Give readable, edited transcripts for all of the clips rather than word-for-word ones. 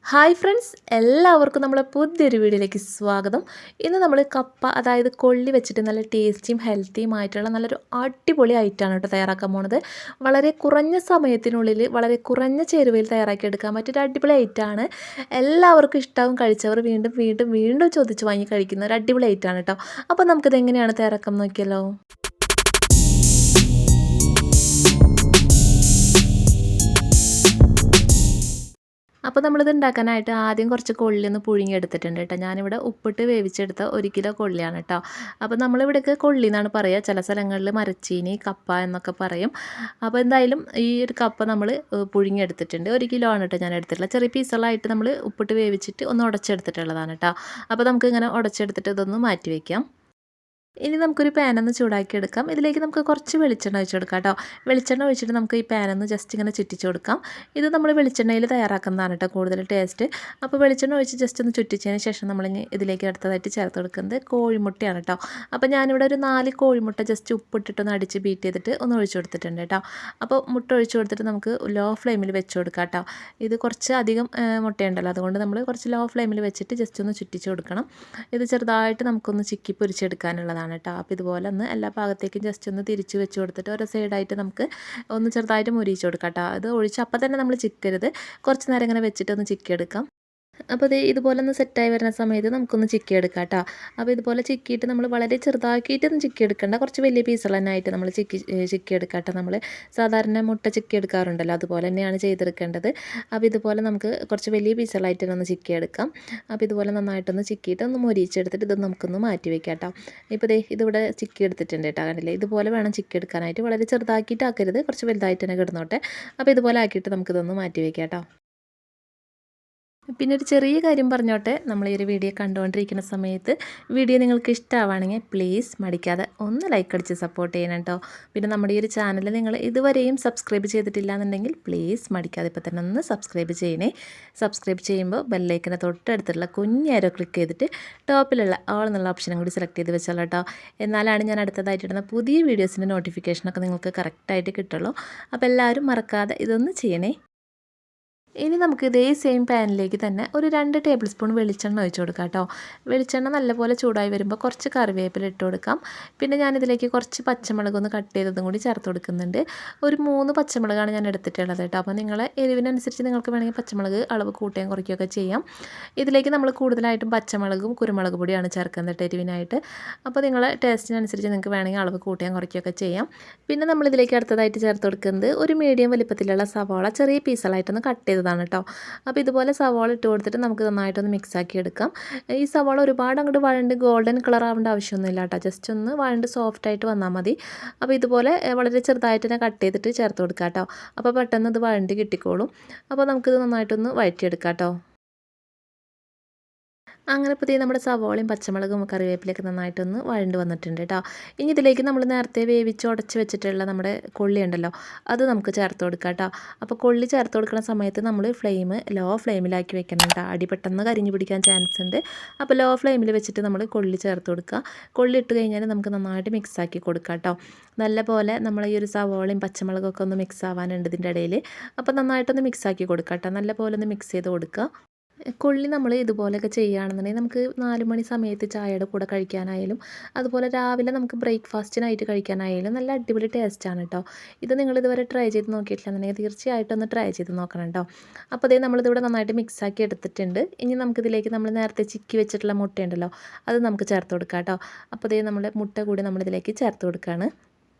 Hi friends, എല്ലാവർക്കും നമ്മളെ പുതിയൊരു വീഡിയോയിലേക്ക് സ്വാഗതം. ഇന്ന് നമ്മൾ കപ്പ, അതായത് കൊള്ളി വെച്ചിട്ട് നല്ല ടേസ്റ്റിയും ഹെൽത്തിയും ആയിട്ടുള്ള നല്ലൊരു അടിപൊളി ഐറ്റമാണ് കേട്ടോ തയ്യാറാക്കാൻ പോകുന്നത്. വളരെ കുറഞ്ഞ സമയത്തിനുള്ളിൽ വളരെ കുറഞ്ഞ ചേരുവയിൽ തയ്യാറാക്കിയെടുക്കാൻ പറ്റിയൊരു അടിപൊളി ഐറ്റമാണ്. എല്ലാവർക്കും ഇഷ്ടവും, കഴിച്ചവർ വീണ്ടും വീണ്ടും വീണ്ടും ചോദിച്ച് വാങ്ങി കഴിക്കുന്ന ഒരു അടിപൊളി ഐറ്റമാണ് കേട്ടോ. അപ്പോൾ നമുക്കിത് എങ്ങനെയാണ് തയ്യാറാക്കാൻ നോക്കിയല്ലോ. അപ്പോൾ നമ്മളിത് ഉണ്ടാക്കാനായിട്ട് ആദ്യം കുറച്ച് കൊള്ളി ഒന്ന് പുഴുങ്ങിയെടുത്തിട്ടുണ്ട് കേട്ടോ. ഞാനിവിടെ ഉപ്പിട്ട് വേവിച്ചെടുത്ത 1 കിലോ കൊള്ളിയാണ് കേട്ടോ. അപ്പോൾ നമ്മളിവിടേക്ക് കൊള്ളി എന്നാണ് പറയുക. ചില സ്ഥലങ്ങളിൽ മരച്ചീനി, കപ്പ എന്നൊക്കെ പറയും. അപ്പോൾ എന്തായാലും ഈ ഒരു കപ്പ നമ്മൾ പുഴുങ്ങിയെടുത്തിട്ടുണ്ട്. 1 കിലോ ആണ് കേട്ടോ ഞാൻ എടുത്തിട്ടുള്ളത്. ചെറിയ പീസുകളായിട്ട് നമ്മൾ ഉപ്പിട്ട് വേവിച്ചിട്ട് ഒന്ന് ഉടച്ചെടുത്തിട്ടുള്ളതാണ് കേട്ടോ. അപ്പോൾ നമുക്കിങ്ങനെ ഉടച്ചെടുത്തിട്ട് ഇതൊന്ന് മാറ്റി വയ്ക്കാം. ഇനി നമുക്കൊരു പാനൊന്ന് ചൂടാക്കി എടുക്കാം. ഇതിലേക്ക് നമുക്ക് കുറച്ച് വെളിച്ചെണ്ണ ഒഴിച്ച് കൊടുക്കാം കേട്ടോ. വെളിച്ചെണ്ണ ഒഴിച്ചിട്ട് നമുക്ക് ഈ പാനൊന്ന് ജസ്റ്റ് ഇങ്ങനെ ചുറ്റിച്ച് കൊടുക്കാം. ഇത് നമ്മൾ വെളിച്ചെണ്ണയിൽ തയ്യാറാക്കുന്നതാണ് കേട്ടോ കൂടുതൽ ടേസ്റ്റ്. അപ്പോൾ വെളിച്ചെണ്ണ ഒഴിച്ച് ജസ്റ്റ് ഒന്ന് ചുറ്റിച്ചതിന് ശേഷം നമ്മളിനി ഇതിലേക്ക് അടുത്തതായിട്ട് ചേർത്ത് കൊടുക്കുന്നത് കോഴിമുട്ടയാണ് കേട്ടോ. അപ്പോൾ ഞാനിവിടെ ഒരു 4 കോഴിമുട്ട ജസ്റ്റ് ഉപ്പിട്ടിട്ടൊന്ന് അടിച്ച് ബീറ്റ് ചെയ്തിട്ട് ഒന്ന് ഒഴിച്ച് കൊടുത്തിട്ടുണ്ട് കേട്ടോ. അപ്പോൾ മുട്ട ഒഴിച്ച് കൊടുത്തിട്ട് നമുക്ക് ലോ ഫ്ലെയിമിൽ വെച്ച് കൊടുക്കാം കേട്ടോ. ഇത് കുറച്ച് അധികം മുട്ടയുണ്ടല്ലോ, അതുകൊണ്ട് നമ്മൾ കുറച്ച് ലോ ഫ്ലെയിമിൽ വെച്ചിട്ട് ജസ്റ്റ് ഒന്ന് ചുറ്റിച്ച് കൊടുക്കണം. ഇത് ചെറുതായിട്ട് നമുക്കൊന്ന് ചിക്കി പൊരിച്ചെടുക്കാനുള്ളതാണ് കേട്ടോ. അപ്പോൾ ഇതുപോലെ ഒന്ന് എല്ലാ ഭാഗത്തേക്കും ജസ്റ്റ് ഒന്ന് തിരിച്ച് വെച്ച് കൊടുത്തിട്ട് ഓരോ സൈഡായിട്ട് നമുക്ക് ഒന്ന് ചെറുതായിട്ട് മുരിയിച്ച് കൊടുക്കാം കേട്ടോ. അത് ഒഴിച്ച് അപ്പം തന്നെ നമ്മൾ ചിക്കരുത്, കുറച്ച് നേരം ഇങ്ങനെ വെച്ചിട്ട് ഒന്ന് ചിക്കിയെടുക്കാം. അപ്പോൾ ഇതുപോലെ ഒന്ന് സെറ്റായി വരുന്ന സമയത്ത് നമുക്കൊന്ന് ചിക്കി എടുക്കാം കേട്ടോ. അപ്പോൾ ഇതുപോലെ ചിക്കിയിട്ട് നമ്മൾ വളരെ ചെറുതാക്കിയിട്ടൊന്നും ചിക്കി എടുക്കേണ്ട, കുറച്ച് വലിയ പീസുകൾ തന്നെ ആയിട്ട് നമ്മൾ ചിക്കി എടുക്കാം കേട്ടോ. നമ്മൾ സാധാരണ മുട്ട ചിക്കി എടുക്കാറുണ്ടല്ലോ, അതുപോലെ തന്നെയാണ് ചെയ്തെടുക്കേണ്ടത്. അപ്പോൾ ഇതുപോലെ നമുക്ക് കുറച്ച് വലിയ പീസുകളായിട്ട് തന്നെ ഒന്ന് ചിക്കി എടുക്കാം. അപ്പോൾ ഇതുപോലെ നന്നായിട്ടൊന്ന് ചിക്കിയിട്ട് ഒന്ന് മൊരിച്ചെടുത്തിട്ട് ഇത് നമുക്കൊന്ന് മാറ്റി വയ്ക്കാം കേട്ടോ. ഇപ്പോൾ ഇതിവിടെ ചിക്കി എടുത്തിട്ടുണ്ട് കേട്ടോ, കണ്ടില്ലേ. ഇതുപോലെ വേണം ചിക്കി എടുക്കാനായിട്ട്, വളരെ ചെറുതാക്കിയിട്ടാക്കരുത്, കുറച്ച് വലുതായിട്ട് തന്നെ കിടന്നോട്ടെ. അപ്പോൾ ഇതുപോലെ ആക്കിയിട്ട് നമുക്കിതൊന്ന് മാറ്റി വയ്ക്കാം കേട്ടോ. പിന്നെ ഒരു ചെറിയ കാര്യം പറഞ്ഞോട്ടെ, നമ്മൾ ഈ ഒരു വീഡിയോ കണ്ടുകൊണ്ടിരിക്കുന്ന സമയത്ത് വീഡിയോ നിങ്ങൾക്ക് ഇഷ്ടമാവുകയാണെങ്കിൽ പ്ലീസ് മടിക്കാതെ ഒന്ന് ലൈക്ക് അടിച്ച് സപ്പോർട്ട് ചെയ്യണം കേട്ടോ. പിന്നെ നമ്മുടെ ഈ ഒരു ചാനൽ നിങ്ങൾ ഇതുവരെയും സബ്സ്ക്രൈബ് ചെയ്തിട്ടില്ല എന്നുണ്ടെങ്കിൽ പ്ലീസ് മടിക്കാതെ ഇപ്പോൾ തന്നെ ഒന്ന് സബ്സ്ക്രൈബ് ചെയ്യണേ. സബ്സ്ക്രൈബ് ചെയ്യുമ്പോൾ ബെല്ലൈക്കനെ തൊട്ടടുത്തുള്ള കുഞ്ഞാരോ ക്ലിക്ക് ചെയ്തിട്ട് ടോപ്പിലുള്ള ഓൾ എന്നുള്ള ഓപ്ഷനും കൂടി സെലക്ട് ചെയ്ത് വെച്ചോളൂ കേട്ടോ. എന്നാലാണ് ഞാൻ അടുത്തതായിട്ടിടുന്ന പുതിയ വീഡിയോസിൻ്റെ നോട്ടിഫിക്കേഷനൊക്കെ നിങ്ങൾക്ക് കറക്റ്റായിട്ട് കിട്ടുള്ളൂ. അപ്പോൾ എല്ലാവരും മറക്കാതെ ഇതൊന്ന് ചെയ്യണേ. ഇനി നമുക്ക് ഇതേ സെയിം പാനിലേക്ക് തന്നെ ഒരു 2 ടേബിൾ സ്പൂൺ വെളിച്ചെണ്ണ ഒഴിച്ച് കൊടുക്കാം കേട്ടോ. വെളിച്ചെണ്ണ നല്ലപോലെ ചൂടായി വരുമ്പോൾ കുറച്ച് കറിവേപ്പില ഇട്ട് കൊടുക്കാം. പിന്നെ ഞാനിതിലേക്ക് കുറച്ച് പച്ചമുളക് ഒന്ന് കട്ട് ചെയ്തതും കൂടി ചേർത്ത് കൊടുക്കുന്നുണ്ട്. ഒരു 3 പച്ചമുളകാണ് ഞാൻ എടുത്തിട്ടുള്ളത് കേട്ടോ. അപ്പോൾ നിങ്ങളെ എരിവിനനുസരിച്ച് നിങ്ങൾക്ക് വേണമെങ്കിൽ പച്ചമുളക് അളവ് കൂട്ടുകയും കുറയ്ക്കുകയൊക്കെ ചെയ്യാം. ഇതിലേക്ക് നമ്മൾ കൂടുതലായിട്ടും പച്ചമുളകും കുരുമുളക് പൊടിയാണ് ചേർക്കുന്നത് കേട്ടോ എരിവിനായിട്ട്. അപ്പോൾ നിങ്ങളെ ടേസ്റ്റിനനുസരിച്ച് നിങ്ങൾക്ക് വേണമെങ്കിൽ അളവ് കൂട്ടുകയും കുറയ്ക്കുകയൊക്കെ ചെയ്യാം. പിന്നെ നമ്മളിതിലേക്ക് അടുത്തതായിട്ട് ചേർത്ത് കൊടുക്കുന്നത് ഒരു മീഡിയം വലിപ്പത്തിലുള്ള സവാള ചെറിയ പീസുകളായിട്ടൊന്ന് കട്ട് ചെയ്തതാണ് കേട്ടോ. അപ്പോൾ ഇതുപോലെ സവാള ഇട്ട് കൊടുത്തിട്ട് നമുക്ക് നന്നായിട്ടൊന്ന് മിക്സാക്കി എടുക്കാം. ഈ സവാള ഒരുപാട് അങ്ങോട്ട് വഴണ്ട് ഗോൾഡൻ കളർ ആവേണ്ട ആവശ്യമൊന്നുമില്ല കേട്ടോ, ജസ്റ്റ് ഒന്ന് വഴണ്ട് സോഫ്റ്റായിട്ട് വന്നാൽ മതി. അപ്പോൾ ഇതുപോലെ വളരെ ചെറുതായിട്ട് തന്നെ കട്ട് ചെയ്തിട്ട് ചേർത്ത് കൊടുക്കാം കേട്ടോ. അപ്പോൾ പെട്ടെന്ന് ഇത് വഴണ്ട് കിട്ടിക്കോളും. അപ്പോൾ നമുക്കിത് നന്നായിട്ടൊന്ന് വഴറ്റിയെടുക്കാം കേട്ടോ. അങ്ങനെ ഇപ്പോൾ നമ്മുടെ സവോളയും പച്ചമുളകും കറിവേപ്പിലൊക്കെ നന്നായിട്ടൊന്ന് വഴണ്ട് വന്നിട്ടുണ്ട് കേട്ടോ. ഇനി ഇതിലേക്ക് നമ്മൾ നേരത്തെ വേവിച്ച് ഉടച്ച് വെച്ചിട്ടുള്ള നമ്മുടെ കൊള്ളി ഉണ്ടല്ലോ, അത് നമുക്ക് ചേർത്ത് കൊടുക്കാം കേട്ടോ. അപ്പോൾ കൊള്ളി ചേർത്ത് കൊടുക്കുന്ന സമയത്ത് നമ്മൾ ഫ്ലെയിം ലോ ഫ്ലെയിമിലാക്കി വെക്കണം കേട്ടോ. അടി പെട്ടെന്ന് കരിഞ്ഞു പിടിക്കാൻ ചാൻസ് ഉണ്ട്. അപ്പോൾ ലോ ഫ്ലെയിമിൽ വെച്ചിട്ട് നമ്മൾ കൊള്ളി ചേർത്ത് കൊടുക്കുക. കൊള്ളി ഇട്ട് കഴിഞ്ഞാൽ നമുക്ക് നന്നായിട്ട് മിക്സാക്കി കൊടുക്കാം കേട്ടോ. നല്ല പോലെ നമ്മൾ ഈ ഒരു സവോളയും പച്ചമുളകൊക്കെ ഒന്ന് മിക്സ് ആവാനുണ്ട് ഇതിൻ്റെ ഇടയിൽ. അപ്പോൾ നന്നായിട്ടൊന്ന് മിക്സാക്കി കൊടുക്കാം കേട്ടോ. നല്ല പോലെ ഒന്ന് മിക്സ് ചെയ്ത് കൊടുക്കുക. കൊള്ളി നമ്മൾ ഇതുപോലെയൊക്കെ ചെയ്യുകയാണെന്നുണ്ടെങ്കിൽ നമുക്ക് 4 മണി സമയത്ത് ചായയുടെ കൂടെ കഴിക്കാനായാലും അതുപോലെ രാവിലെ നമുക്ക് ബ്രേക്ക്ഫാസ്റ്റിനായിട്ട് കഴിക്കാനായാലും നല്ല അടിപൊളി ടേസ്റ്റാണ് കേട്ടോ. ഇത് നിങ്ങളിതുവരെ ട്രൈ ചെയ്ത് നോക്കിയിട്ടില്ലെന്നുണ്ടെങ്കിൽ തീർച്ചയായിട്ടും ഒന്ന് ട്രൈ ചെയ്ത് നോക്കണം കേട്ടോ. അപ്പോൾ നമ്മളിതിവിടെ നന്നായിട്ട് മിക്സാക്കി എടുത്തിട്ടുണ്ട്. ഇനി നമുക്കിതിലേക്ക് നമ്മൾ നേരത്തെ ചിക്കി വെച്ചിട്ടുള്ള മുട്ടയുണ്ടല്ലോ, അത് നമുക്ക് ചേർത്ത് കൊടുക്കാം കേട്ടോ. അപ്പോൾ നമ്മൾ മുട്ട കൂടി നമ്മളിതിലേക്ക് ചേർത്ത് കൊടുക്കുകയാണ്.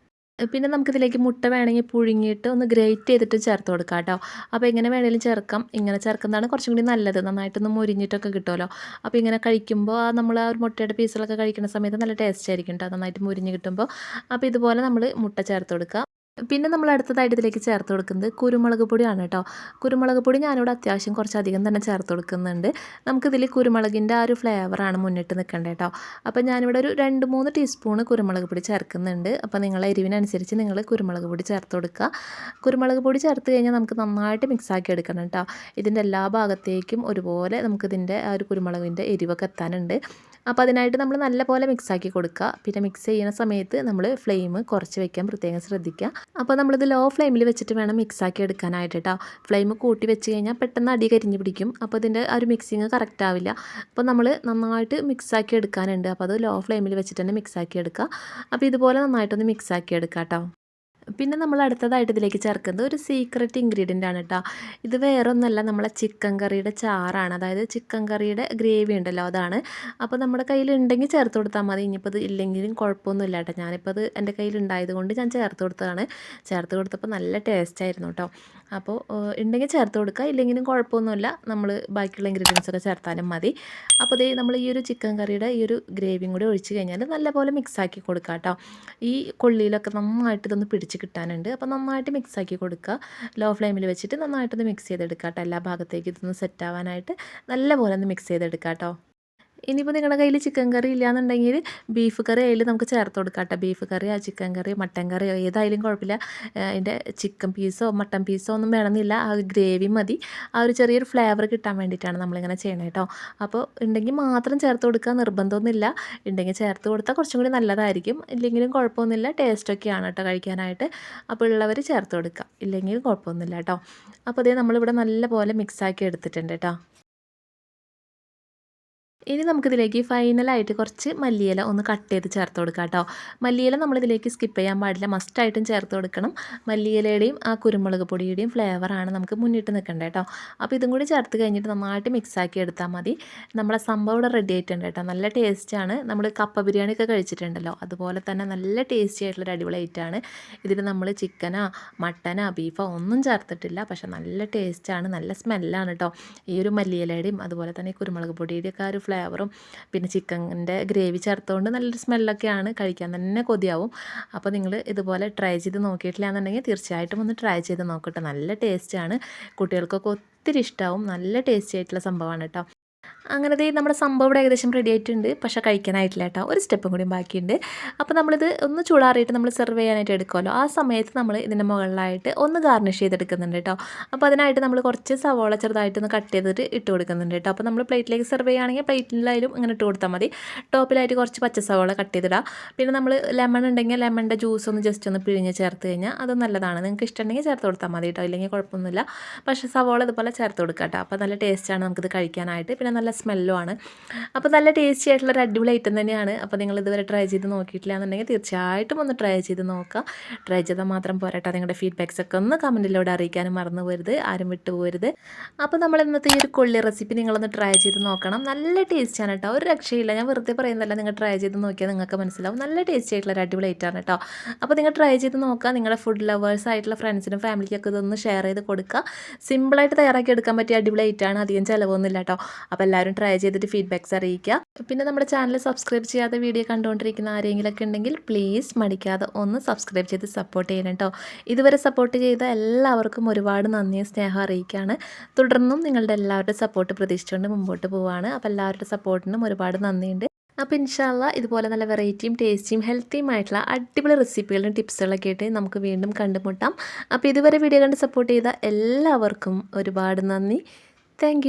പിന്നെ നമുക്കിതിലേക്ക് മുട്ട വേണമെങ്കിൽ പുഴുങ്ങിയിട്ട് ഒന്ന് ഗ്രേറ്റ് ചെയ്തിട്ട് ചേർത്ത് കൊടുക്കാം കേട്ടോ. അപ്പോൾ എങ്ങനെ വേണമെങ്കിലും ചേർക്കാം. ഇങ്ങനെ ചേർക്കുന്നതാണ് കുറച്ചും കൂടി നല്ലത്, നന്നായിട്ടൊന്ന് മുരിഞ്ഞിട്ടൊക്കെ കിട്ടുമല്ലോ. അപ്പോൾ ഇങ്ങനെ കഴിക്കുമ്പോൾ നമ്മൾ ആ ഒരു മുട്ടയുടെ പീസുകളൊക്കെ കഴിക്കുന്ന സമയത്ത് നല്ല ടേസ്റ്റ് ആയിരിക്കും കേട്ടോ, നന്നായിട്ട് മുരിഞ്ഞ് കിട്ടുമ്പോൾ. അപ്പോൾ ഇതുപോലെ നമ്മൾ മുട്ട ചേർത്ത് കൊടുക്കുക. പിന്നെ നമ്മൾ അടുത്തതായിട്ട് ഇതിലേക്ക് ചേർത്ത് കൊടുക്കുന്നത് കുരുമുളക് പൊടിയാണ് കേട്ടോ. കുരുമുളക് പൊടി ഞാനിവിടെ അത്യാവശ്യം കുറച്ചധികം തന്നെ ചേർത്ത് കൊടുക്കുന്നുണ്ട്. നമുക്കിതിൽ കുരുമുളകിൻ്റെ ആ ഒരു ഫ്ലേവറാണ് മുന്നിട്ട് നിൽക്കേണ്ടത് കേട്ടോ. അപ്പോൾ ഞാനിവിടെ ഒരു 2-3 ടീസ്പൂൺ കുരുമുളക് പൊടി ചേർക്കുന്നുണ്ട്. അപ്പോൾ നിങ്ങളെ എരിവിനനുസരിച്ച് നിങ്ങൾ കുരുമുളക് പൊടി ചേർത്ത് കൊടുക്കുക. കുരുമുളക് പൊടി ചേർത്ത് കഴിഞ്ഞാൽ നമുക്ക് നന്നായിട്ട് മിക്സാക്കി എടുക്കണം കേട്ടോ. ഇതിൻ്റെ എല്ലാ ഭാഗത്തേക്കും ഒരുപോലെ നമുക്കിതിൻ്റെ ആ ഒരു കുരുമുളകിൻ്റെ എരിവൊക്കെ എത്താനുണ്ട്. അപ്പോൾ അതിനായിട്ട് നമ്മൾ നല്ലപോലെ മിക്സാക്കി കൊടുക്കുക. പിന്നെ മിക്സ് ചെയ്യുന്ന സമയത്ത് നമ്മൾ ഫ്ലെയിം കുറച്ച് വെക്കാൻ പ്രത്യേകം ശ്രദ്ധിക്കുക. അപ്പോൾ നമ്മളിത് ലോ ഫ്ലെയിമിൽ വെച്ചിട്ട് വേണം മിക്സാക്കി എടുക്കാനായിട്ട് കേട്ടോ. ഫ്ലെയിം കൂട്ടി വെച്ച് കഴിഞ്ഞാൽ പെട്ടെന്ന് അടി കരിഞ്ഞ് പിടിക്കും. അപ്പോൾ ഇതിൻ്റെ ആ ഒരു മിക്സിങ് കറക്റ്റ് ആവില്ല. അപ്പോൾ നമ്മൾ നന്നായിട്ട് മിക്സാക്കി എടുക്കാനുണ്ട്. അപ്പോൾ അത് ലോ ഫ്ലെയിമിൽ വെച്ചിട്ട് തന്നെ മിക്സാക്കി എടുക്കുക. അപ്പോൾ ഇതുപോലെ നന്നായിട്ടൊന്ന് മിക്സാക്കി എടുക്കാം കേട്ടോ. പിന്നെ നമ്മൾ അടുത്തതായിട്ട് ഇതിലേക്ക് ചേർക്കുന്നത് ഒരു സീക്രട്ട് ഇൻഗ്രീഡിയൻ്റ് ആണ് കേട്ടോ. ഇത് വേറെ ഒന്നല്ല, നമ്മളെ ചിക്കൻ കറിയുടെ ചാറാണ്. അതായത് ചിക്കൻ കറിയുടെ ഗ്രേവി ഉണ്ടല്ലോ, അതാണ്. അപ്പോൾ നമ്മുടെ കയ്യിലുണ്ടെങ്കിൽ ചേർത്ത് കൊടുത്താൽ മതി. ഇനിയിപ്പോൾ ഇത് ഇല്ലെങ്കിലും കുഴപ്പമൊന്നുമില്ല കേട്ടോ. ഞാനിപ്പോൾ അത് എൻ്റെ കയ്യിലുണ്ടായത് കൊണ്ട് ഞാൻ ചേർത്ത് കൊടുത്തതാണ്. ചേർത്ത് കൊടുത്തപ്പോൾ നല്ല ടേസ്റ്റ് ആയിരുന്നു കേട്ടോ. അപ്പോൾ ഉണ്ടെങ്കിൽ ചേർത്ത് കൊടുക്കുക, ഇല്ലെങ്കിലും കുഴപ്പമൊന്നുമില്ല. നമ്മൾ ബാക്കിയുള്ള ഇൻഗ്രീഡിയൻസ് ഒക്കെ ചേർത്താലും മതി. അപ്പോൾ ദേ നമ്മൾ ഈ ഒരു ചിക്കൻ കറിയുടെ ഈ ഒരു ഗ്രേവിയും കൂടി ഒഴിച്ച് കഴിഞ്ഞാൽ നല്ലപോലെ മിക്സാക്കി കൊടുക്കുക കേട്ടോ. ഈ കൊള്ളിയിലൊക്കെ നന്നായിട്ട് ഇതൊന്ന് പിടിച്ച് കിട്ടാനുണ്ട്. അപ്പോൾ നന്നായിട്ട് മിക്സാക്കി കൊടുക്കുക. ലോ ഫ്ലെയിമിൽ വെച്ചിട്ട് നന്നായിട്ടൊന്ന് മിക്സ് ചെയ്തെടുക്കുക കേട്ടോ. എല്ലാ ഭാഗത്തേക്കും ഇതൊന്ന് സെറ്റ് ആവാനായിട്ട് നല്ലപോലെ ഒന്ന് മിക്സ് ചെയ്തെടുക്കുക കേട്ടോ. ഇനിയിപ്പോൾ നിങ്ങളുടെ കയ്യിൽ ചിക്കൻ കറി ഇല്ലയെന്നുണ്ടെങ്കിൽ ബീഫ് കറി അതിൽ നമുക്ക് ചേർത്ത് കൊടുക്കാം കേട്ടോ. ബീഫ് കറിയോ ചിക്കൻ കറിയോ മട്ടൻ കറിയോ ഏതായാലും കുഴപ്പമില്ല. അതിൻ്റെ ചിക്കൻ പീസോ മട്ടൻ പീസോ ഒന്നും വേണമെന്നില്ല, ആ ഒരു ഗ്രേവി മതി. ആ ഒരു ചെറിയൊരു ഫ്ലേവർ കിട്ടാൻ വേണ്ടിയിട്ടാണ് നമ്മളിങ്ങനെ ചെയ്യണത് കേട്ടോ. അപ്പോൾ ഉണ്ടെങ്കിൽ മാത്രം ചേർത്ത് കൊടുക്കുക, നിർബന്ധമൊന്നുമില്ല. ഉണ്ടെങ്കിൽ ചേർത്ത് കൊടുത്താൽ കുറച്ചും കൂടി നല്ലതായിരിക്കും. ഇല്ലെങ്കിലും കുഴപ്പമൊന്നുമില്ല, ടേസ്റ്റൊക്കെയാണ് കേട്ടോ കഴിക്കാനായിട്ട്. അപ്പോൾ ഉള്ളവർ ചേർത്ത് കൊടുക്കുക, ഇല്ലെങ്കിലും കുഴപ്പമൊന്നുമില്ല കേട്ടോ. അപ്പോൾ അതേ നമ്മളിവിടെ നല്ലപോലെ മിക്സാക്കി എടുത്തിട്ടുണ്ട് കേട്ടോ. ഇനി നമുക്കിതിലേക്ക് ഫൈനലായിട്ട് കുറച്ച് മല്ലിയില ഒന്ന് കട്ട് ചെയ്ത് ചേർത്ത് കൊടുക്കാം കേട്ടോ. മല്ലിയില നമ്മളിതിലേക്ക് സ്കിപ്പ് ചെയ്യാൻ പാടില്ല, മസ്റ്റായിട്ടും ചേർത്ത് കൊടുക്കണം. മല്ലിയിലയുടെയും ആ കുരുമുളക് പൊടിയുടെയും ഫ്ലേവറാണ് നമുക്ക് മുന്നിട്ട് നിൽക്കേണ്ടത് കേട്ടോ. അപ്പോൾ ഇതും കൂടി ചേർത്ത് കഴിഞ്ഞിട്ട് നന്നായിട്ട് മിക്സാക്കി എടുത്താൽ മതി. നമ്മളെ സംഭവം ഇവിടെ റെഡി ആയിട്ടുണ്ട് കേട്ടോ. നല്ല ടേസ്റ്റാണ്. നമ്മൾ കപ്പ ബിരിയാണി ഒക്കെ കഴിച്ചിട്ടുണ്ടല്ലോ, അതുപോലെ തന്നെ നല്ല ടേസ്റ്റി ആയിട്ടുള്ളൊരു അടിപൊളി ഐറ്റമാണ്. ഇതിൽ നമ്മൾ ചിക്കനോ മട്ടനോ ബീഫോ ഒന്നും ചേർത്തിട്ടില്ല, പക്ഷേ നല്ല ടേസ്റ്റാണ്, നല്ല സ്മെല്ലാണ് കേട്ടോ. ഈ ഒരു മല്ലിയിലയുടെയും അതുപോലെ തന്നെ കുരുമുളക് പൊടിയുടെയും ഒക്കെ ആ ഒരു ഫ്ലേവറും പിന്നെ ചിക്കൻ്റെ ഗ്രേവി ചേർത്തുകൊണ്ട് നല്ലൊരു സ്മെല്ലൊക്കെയാണ്, കഴിക്കാൻ തന്നെ കൊതിയാവും. അപ്പോൾ നിങ്ങൾ ഇതുപോലെ ട്രൈ ചെയ്ത് നോക്കിയിട്ടില്ല എന്നുണ്ടെങ്കിൽ തീർച്ചയായിട്ടും ഒന്ന് ട്രൈ ചെയ്ത് നോക്കട്ടെ. നല്ല ടേസ്റ്റാണ്, കുട്ടികൾക്കൊക്കെ ഒത്തിരി ഇഷ്ടമാവും. നല്ല ടേസ്റ്റി ആയിട്ടുള്ള സംഭവമാണ് കേട്ടോ. അങ്ങനെ ദേ നമ്മുടെ സംഭവം ഇവിടെ ഏകദേശം റെഡി ആയിട്ടുണ്ട്, പക്ഷേ കഴിക്കാനായിട്ടില്ല കേട്ടോ. ഒരു സ്റ്റെപ്പും കൂടി ബാക്കിയുണ്ട്. അപ്പോൾ നമ്മളിത് ഒന്ന് ചൂടാറിയിട്ട് നമ്മൾ സെർവ് ചെയ്യാനായിട്ട് എടുക്കുമല്ലോ, ആ സമയത്ത് നമ്മൾ ഇതിൻ്റെ മുകളിലായിട്ട് ഒന്ന് ഗാർണിഷ് ചെയ്തെടുക്കുന്നുണ്ട് കേട്ടോ. അപ്പോൾ അതിനായിട്ട് നമ്മൾ കുറച്ച് സവോള ചെറുതായിട്ടൊന്ന് കട്ട് ചെയ്തിട്ട് ഇട്ട് കൊടുക്കുന്നുണ്ട് കേട്ടോ. അപ്പോൾ നമ്മൾ പ്ലേറ്റിലേക്ക് സെർവ് ചെയ്യുകയാണെങ്കിൽ പ്ലേറ്റിലായാലും ഇങ്ങനെ ഇട്ട് കൊടുത്താൽ മതി. ടോപ്പിലായിട്ട് കുറച്ച് പച്ച സവോള കട്ട് ചെയ്തിടുക. പിന്നെ നമ്മൾ ലെമൺ ഉണ്ടെങ്കിൽ ലെമണിൻ്റെ ജ്യൂസ് ഒന്ന് ജസ്റ്റ് ഒന്ന് പിഴിഞ്ഞ് ചേർത്ത് കഴിഞ്ഞാൽ അത് നല്ലതാണ്. നിങ്ങൾക്ക് ഇഷ്ടമുണ്ടെങ്കിൽ ചേർത്ത് കൊടുത്താൽ മതി കേട്ടോ, ഇല്ലെങ്കിൽ കുഴപ്പമൊന്നുമില്ല. പക്ഷേ സവോള ഇതുപോലെ ചേർത്ത് കൊടുക്കുക കേട്ടോ. അപ്പോൾ നല്ല ടേസ്റ്റാണ് നമുക്കിത് കഴിക്കാനായിട്ട്, പിന്നെ നല്ല സ്മെല്ലുമാണ്. അപ്പോൾ നല്ല ടേസ്റ്റി ആയിട്ടുള്ളൊരു അടിപൊളി ഐറ്റം തന്നെയാണ്. അപ്പോൾ നിങ്ങൾ ഇതുവരെ ട്രൈ ചെയ്ത് നോക്കിയിട്ടില്ല എന്നുണ്ടെങ്കിൽ തീർച്ചയായിട്ടും ഒന്ന് ട്രൈ ചെയ്ത് നോക്കുക. ട്രൈ ചെയ്താൽ മാത്രം പോരാട്ടോ, നിങ്ങളുടെ ഫീഡ്ബാക്സ് ഒക്കെ ഒന്ന് കമൻറ്റിലൂടെ അറിയിക്കാനും മറന്നു പോകരുത്, ആരും വിട്ടുപോകരുത്. അപ്പോൾ നമ്മൾ ഇന്നത്തെ ഈ ഒരു കൊള്ളി റെസിപ്പി നിങ്ങളൊന്ന് ട്രൈ ചെയ്ത് നോക്കണം. നല്ല ടേസ്റ്റാണ് കേട്ടോ, ഒരു രക്ഷയില്ല. ഞാൻ വെറുതെ പറയുന്നതല്ല, നിങ്ങൾ ട്രൈ ചെയ്ത് നോക്കിയാൽ നിങ്ങൾക്ക് മനസ്സിലാവും. നല്ല ടേസ്റ്റി ആയിട്ടുള്ളൊരു അടിപൊളി ഐറ്റമാണ് കേട്ടോ. അപ്പോൾ നിങ്ങൾ ട്രൈ ചെയ്ത് നോക്കുക. നിങ്ങളുടെ ഫുഡ് ലവേഴ്സ് ആയിട്ടുള്ള ഫ്രണ്ട്സിനും ഫാമിലിക്കൊക്കെ ഇതൊന്ന് ഷെയർ ചെയ്ത് കൊടുക്കുക. സിമ്പിളായിട്ട് തയ്യാറാക്കി എടുക്കാൻ പറ്റിയ അടിപൊളി ഐറ്റമാണ്, അധികം ചിലവൊന്നുമില്ല കേട്ടോ. അപ്പോൾ എല്ലാവരും ട്രൈ ചെയ്തിട്ട് ഫീഡ്ബാക്ക്സ് അറിയിക്കുക. പിന്നെ നമ്മുടെ ചാനൽ സബ്സ്ക്രൈബ് ചെയ്യാതെ വീഡിയോ കണ്ടുകൊണ്ടിരിക്കുന്ന ആരെങ്കിലുമൊക്കെ ഉണ്ടെങ്കിൽ പ്ലീസ് മടിക്കാതെ ഒന്ന് സബ്സ്ക്രൈബ് ചെയ്ത് സപ്പോർട്ട് ചെയ്യണം കേട്ടോ. ഇതുവരെ സപ്പോർട്ട് ചെയ്ത എല്ലാവർക്കും ഒരുപാട് നന്ദിയും സ്നേഹം അറിയിക്കുകയാണ്. തുടർന്നും നിങ്ങളുടെ എല്ലാവരുടെ സപ്പോർട്ട് പ്രതീക്ഷിച്ചുകൊണ്ട് മുമ്പോട്ട് പോവുകയാണ്. അപ്പോൾ എല്ലാവരുടെ സപ്പോർട്ടിനും ഒരുപാട് നന്ദിയുണ്ട്. അപ്പോൾ ഇൻഷാ അല്ലാഹ് ഇതുപോലെ നല്ല വെറൈറ്റിയും ടേസ്റ്റിയും ഹെൽത്തിയും ആയിട്ടുള്ള അടിപൊളി റെസിപ്പികളും ടിപ്സുകളൊക്കെ ആയിട്ട് നമുക്ക് വീണ്ടും കണ്ടുമുട്ടാം. അപ്പോൾ ഇതുവരെ വീഡിയോ കണ്ട് സപ്പോർട്ട് ചെയ്ത എല്ലാവർക്കും ഒരുപാട് നന്ദി. താങ്ക്